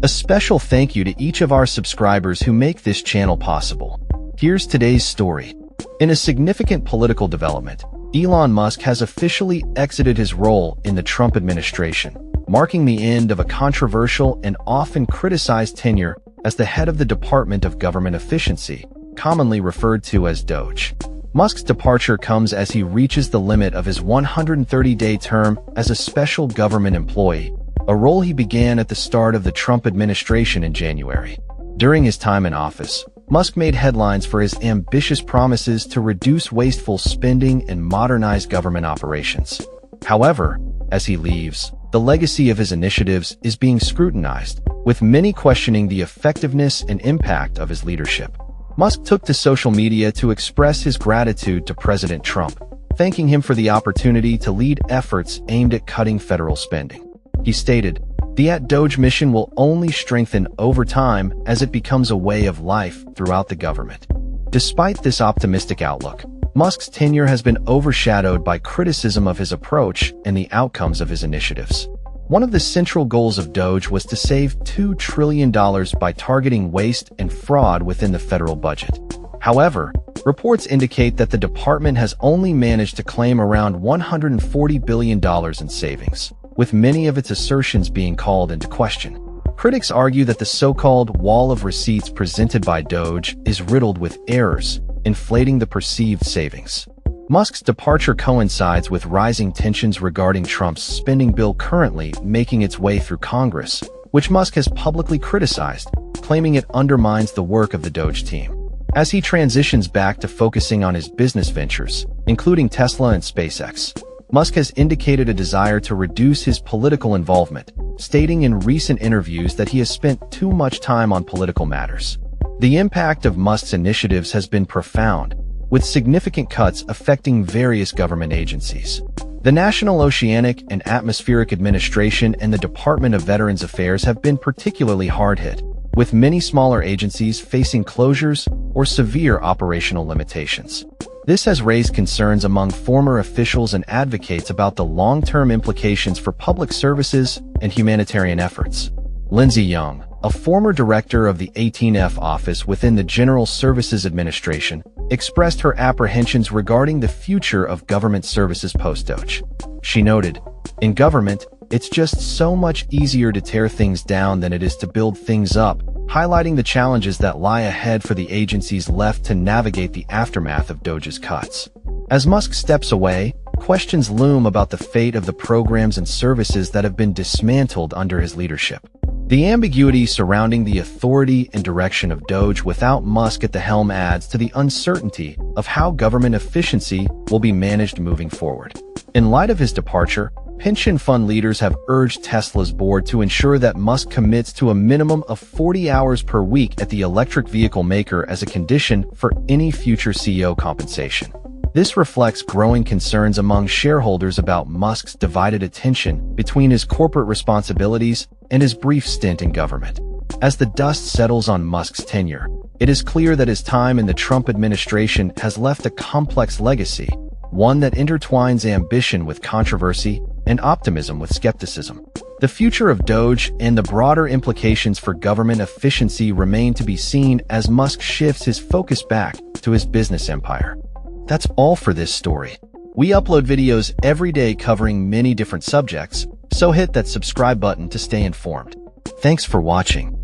A special thank you to each of our subscribers who make this channel possible. Here's today's story. In a significant political development, Elon Musk has officially exited his role in the Trump administration, marking the end of a controversial and often criticized tenure as the head of the Department of Government Efficiency, commonly referred to as DOGE. Musk's departure comes as he reaches the limit of his 130-day term as a special government employee, a role he began at the start of the Trump administration in January. During his time in office, Musk made headlines for his ambitious promises to reduce wasteful spending and modernize government operations. However, as he leaves, the legacy of his initiatives is being scrutinized, with many questioning the effectiveness and impact of his leadership. Musk took to social media to express his gratitude to President Trump, thanking him for the opportunity to lead efforts aimed at cutting federal spending. He stated, "The @Doge mission will only strengthen over time as it becomes a way of life throughout the government." Despite this optimistic outlook, Musk's tenure has been overshadowed by criticism of his approach and the outcomes of his initiatives. One of the central goals of DOGE was to save $2 trillion by targeting waste and fraud within the federal budget. However, reports indicate that the department has only managed to claim around $140 billion in savings, with many of its assertions being called into question. Critics argue that the so-called wall of receipts presented by DOGE is riddled with errors, inflating the perceived savings. Musk's departure coincides with rising tensions regarding Trump's spending bill currently making its way through Congress, which Musk has publicly criticized, claiming it undermines the work of the DOGE team. As he transitions back to focusing on his business ventures, including Tesla and SpaceX, Musk has indicated a desire to reduce his political involvement, stating in recent interviews that he has spent too much time on political matters. The impact of Musk's initiatives has been profound, with significant cuts affecting various government agencies. The National Oceanic and Atmospheric Administration and the Department of Veterans Affairs have been particularly hard hit, with many smaller agencies facing closures or severe operational limitations. This has raised concerns among former officials and advocates about the long-term implications for public services and humanitarian efforts. Lindsay Young, a former director of the 18F office within the General Services Administration, expressed her apprehensions regarding the future of government services post-DOGE. She noted, "In government, it's just so much easier to tear things down than it is to build things up," highlighting the challenges that lie ahead for the agencies left to navigate the aftermath of DOGE's cuts. As Musk steps away, questions loom about the fate of the programs and services that have been dismantled under his leadership. The ambiguity surrounding the authority and direction of DOGE without Musk at the helm adds to the uncertainty of how government efficiency will be managed moving forward. In light of his departure, pension fund leaders have urged Tesla's board to ensure that Musk commits to a minimum of 40 hours per week at the electric vehicle maker as a condition for any future CEO compensation. This reflects growing concerns among shareholders about Musk's divided attention between his corporate responsibilities and his brief stint in government. As the dust settles on Musk's tenure, it is clear that his time in the Trump administration has left a complex legacy, one that intertwines ambition with controversy and optimism with skepticism. The future of DOGE and the broader implications for government efficiency remain to be seen as Musk shifts his focus back to his business empire. That's all for this story. We upload videos every day covering many different subjects, so hit that subscribe button to stay informed. Thanks for watching.